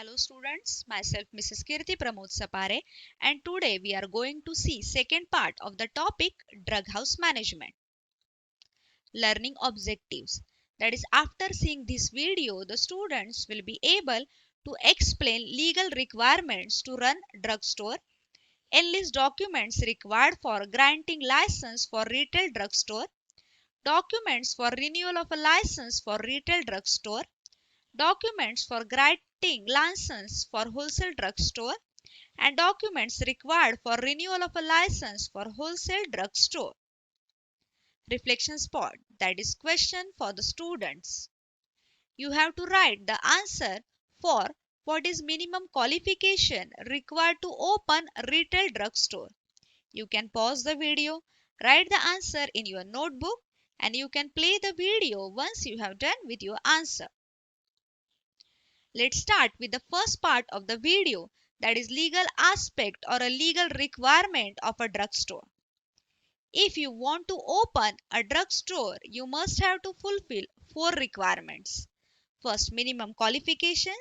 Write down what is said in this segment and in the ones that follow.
Hello students, myself Mrs. Kirti Pramod Sapare, and today we are going to see second part of the topic Drug House Management. Learning objectives. That is, after seeing this video, the students will be able to explain legal requirements to run drugstore, enlist documents required for granting license for retail drugstore, documents for renewal of a license for retail drugstore, documents for granting license for wholesale drugstore, and documents required for renewal of a license for wholesale drugstore. Reflection spot, that is question for the students. You have to write the answer for what is minimum qualification required to open a retail drugstore. You can pause the video, write the answer in your notebook, and you can play the video once you have done with your answer. Let's start with the first part of the video, that is legal aspect or a legal requirement of a drugstore. If you want to open a drugstore, you must have to fulfill 4 requirements. First, minimum qualification.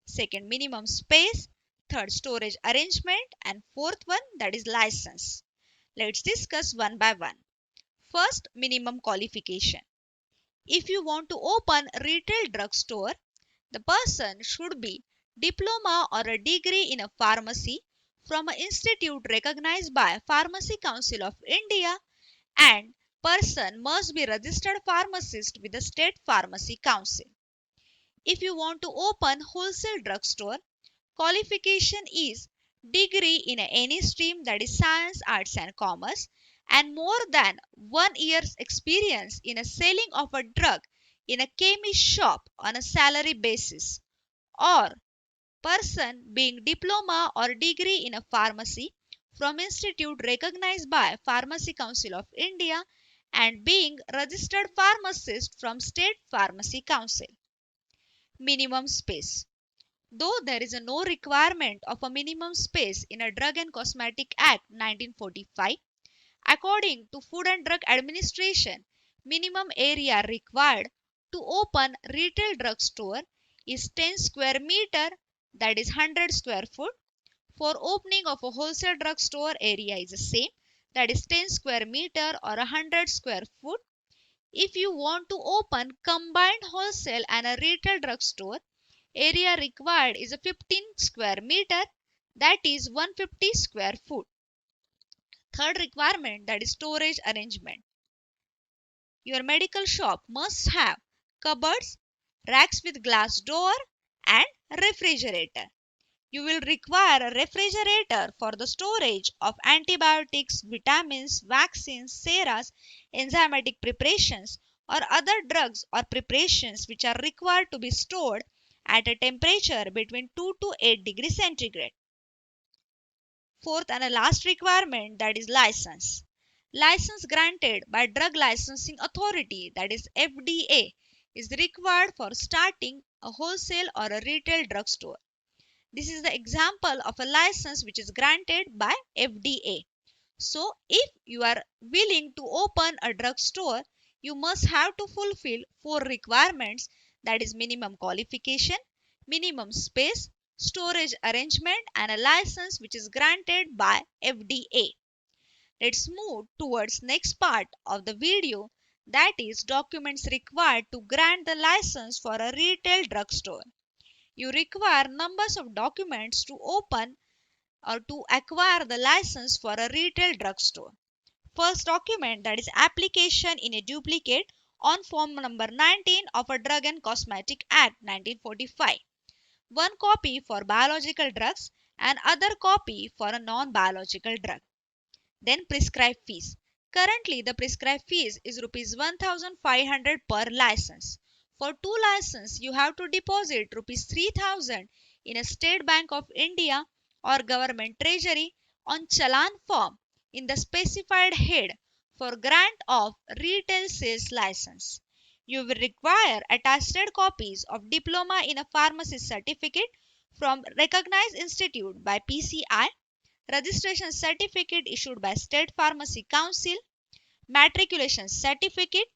Second, minimum space. Third, storage arrangement. And fourth one, that is license. Let's discuss one by one. First, minimum qualification. If you want to open a retail drugstore, the person should be diploma or a degree in a pharmacy from an institute recognized by Pharmacy Council of India, and person must be registered pharmacist with the State Pharmacy Council. If you want to open wholesale drugstore, qualification is degree in any stream, that is science, arts and commerce, and more than 1 year's experience in a selling of a drug in a chemist shop on a salary basis, or person being diploma or degree in a pharmacy from institute recognized by Pharmacy Council of India and being registered pharmacist from State Pharmacy Council. Minimum space. Though there is no requirement of a minimum space in a Drug and Cosmetic Act 1945, according to Food and Drug Administration, minimum area required to open retail drugstore is 10 square meter, that is 100 square foot. For opening of a wholesale drugstore, area is the same, that is 10 square meter or 100 square foot. If you want to open combined wholesale and a retail drugstore, area required is a 15 square meter, that is 150 square foot. Third requirement, that is storage arrangement. Your medical shop must have cupboards, racks with glass door and refrigerator. You will require a refrigerator for the storage of antibiotics, vitamins, vaccines, serums, enzymatic preparations or other drugs or preparations which are required to be stored at a temperature between 2 to 8 degrees centigrade. Fourth and last requirement, that is license. License granted by Drug Licensing Authority, that is FDA, is required for starting a wholesale or a retail drugstore. This is the example of a license which is granted by FDA. So, if you are willing to open a drugstore, you must have to fulfill 4 requirements, that is minimum qualification, minimum space, storage arrangement and a license which is granted by FDA. Let's move towards next part of the video, that is documents required to grant the license for a retail drugstore. You require numbers of documents to open or to acquire the license for a retail drugstore. First document, that is application in a duplicate on form number 19 of a Drug and Cosmetic Act 1945. One copy for biological drugs and other copy for a non-biological drug. Then prescribed fees. Currently the prescribed fees is rupees 1500 per license. For 2 license you have to deposit rupees 3000 in a State Bank of India or government treasury on challan form in the specified head for grant of retail sales license. You will require attested copies of diploma in a pharmacy certificate from recognized institute by PCI, registration certificate issued by State Pharmacy Council, matriculation certificate,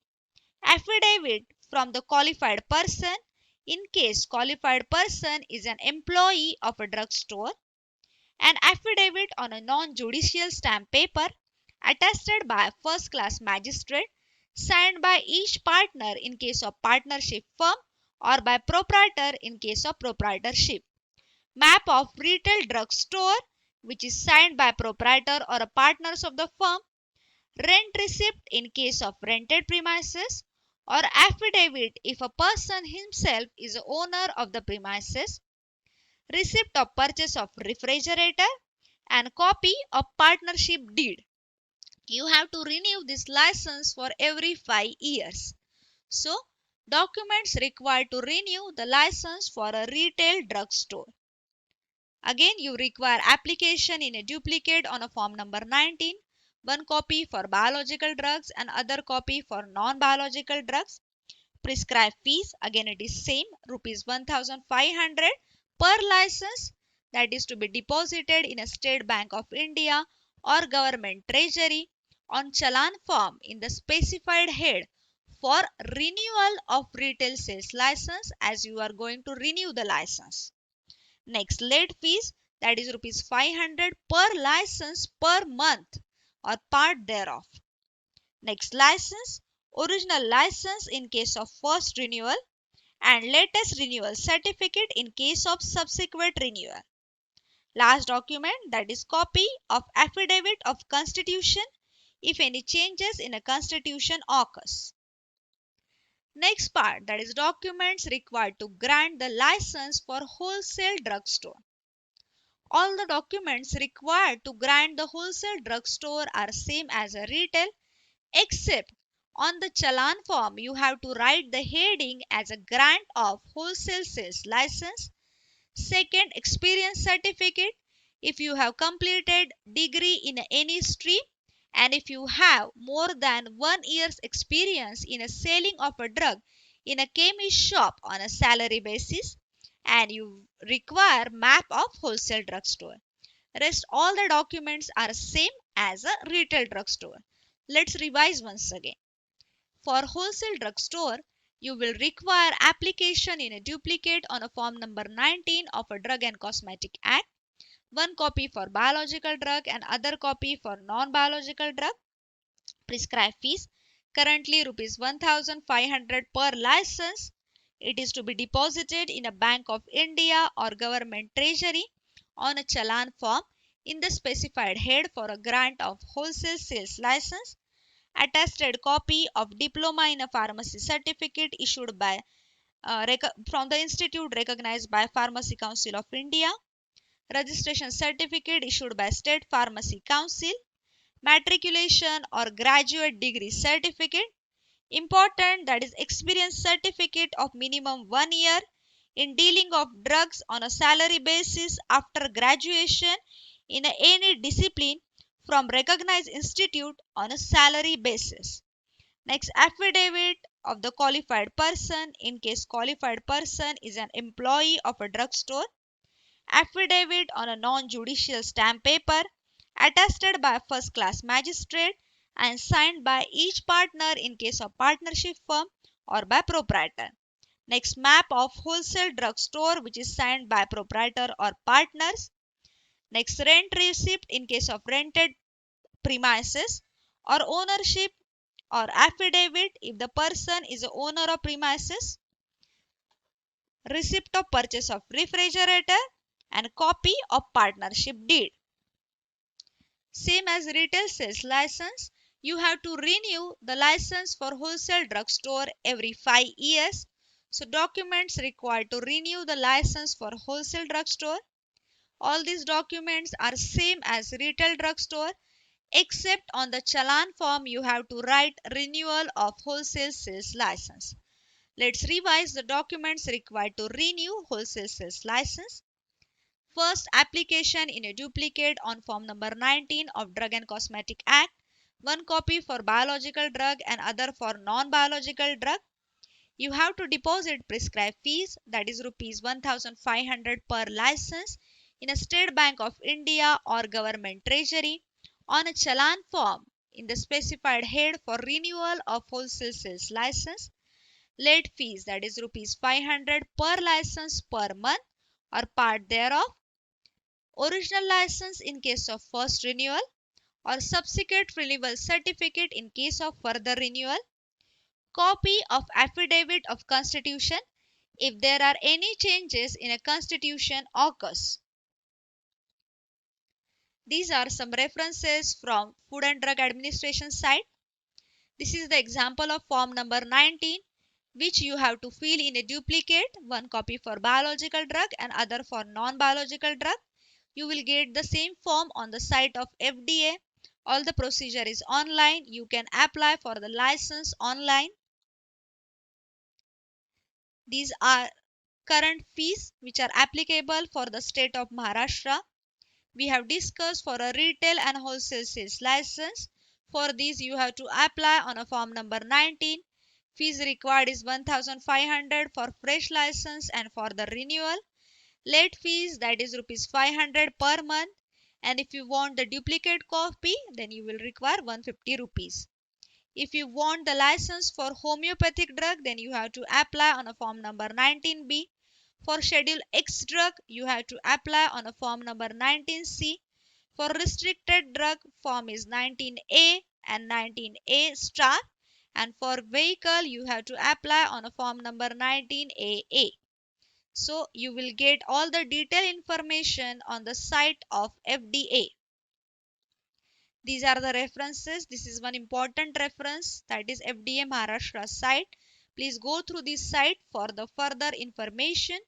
affidavit from the qualified person, in case qualified person is an employee of a drugstore, an affidavit on a non-judicial stamp paper attested by a first-class magistrate, signed by each partner in case of partnership firm or by proprietor in case of proprietorship. Map of retail drugstore which is signed by proprietor or partners of the firm. Rent receipt in case of rented premises, or affidavit if a person himself is the owner of the premises. Receipt of purchase of refrigerator and copy of partnership deed. You have to renew this license for every 5 years. So, documents required to renew the license for a retail drugstore. Again, you require application in a duplicate on a form number 19, one copy for biological drugs and other copy for non-biological drugs. Prescribed fees, again it is same, rupees 1500 per license, that is to be deposited in a State Bank of India or government treasury on challan form in the specified head for renewal of retail sales license, as you are going to renew the license. Next, late fees, that is rupees 500 per license per month or part thereof. Next, license, original license in case of first renewal and latest renewal certificate in case of subsequent renewal. Last document, that is copy of affidavit of constitution if any changes in a constitution occurs. Next part, that is documents required to grant the license for wholesale drugstore. All the documents required to grant the wholesale drugstore are same as a retail, except on the challan form you have to write the heading as a grant of wholesale sales license. Second, experience certificate if you have completed degree in any stream and if you have more than 1 year's experience in a selling of a drug in a chemist shop on a salary basis, and you require map of wholesale drugstore. Rest all the documents are same as a retail drugstore. Let's revise once again. For wholesale drugstore, you will require application in a duplicate on a form number 19 of a Drug and Cosmetic Act, one copy for biological drug and other copy for non-biological drug. Prescribed fees, currently rupees 1500 per license. It is to be deposited in a Bank of India or government treasury on a challan form in the specified head for a grant of wholesale sales license. Attested copy of diploma in a pharmacy certificate issued by from the institute recognized by Pharmacy Council of India. Registration certificate issued by State Pharmacy Council. Matriculation or graduate degree certificate. Important, that is experience certificate of minimum 1 year in dealing of drugs on a salary basis after graduation in any discipline from recognized institute on a salary basis. Next, affidavit of the qualified person in case qualified person is an employee of a drugstore. Affidavit on a non-judicial stamp paper attested by a first-class magistrate and signed by each partner in case of partnership firm or by proprietor. Next, map of wholesale drugstore which is signed by proprietor or partners. Next, rent receipt in case of rented premises or ownership or affidavit if the person is the owner of premises. Receipt of purchase of refrigerator and copy of partnership deed. Same as retail sales license, you have to renew the license for wholesale drugstore every 5 years. So documents required to renew the license for wholesale drugstore. All these documents are same as retail drugstore, except on the challan form you have to write renewal of wholesale sales license. Let's revise the documents required to renew wholesale sales license. First, application in a duplicate on form number 19 of Drug and Cosmetic Act, one copy for biological drug and other for non-biological drug. You have to deposit prescribed fees, that is rupees 1500 per license in a State Bank of India or government treasury on a challan form in the specified head for renewal of wholesale sales license. Late fees, that is rupees 500 per license per month or part thereof. Original license in case of first renewal or subsequent renewal certificate in case of further renewal. Copy of affidavit of constitution if there are any changes in a constitution occurs. These are some references from Food and Drug Administration site. This is the example of form number 19, which you have to fill in a duplicate, one copy for biological drug and other for non-biological drug. You will get the same form on the site of FDA. All the procedure is online. You can apply for the license online. These are current fees which are applicable for the state of Maharashtra. We have discussed for a retail and wholesale sales license. For this, you have to apply on a form number 19. Fees required is 1500 for fresh license and for the renewal. Late fees, that is rupees 500 per month. And if you want the duplicate copy, then you will require 150 rupees. If you want the license for homeopathic drug, then you have to apply on a form number 19B. For Schedule X drug, you have to apply on a form number 19C. For restricted drug, form is 19A and 19A star. And for vehicle, you have to apply on a form number 19AA. So you will get all the detailed information on the site of FDA. These are the references. This is one important reference, that is FDA Maharashtra site. Please go through this site for the further information.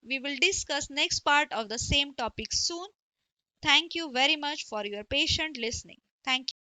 We will discuss next part of the same topic soon. Thank you very much for your patient listening. Thank you.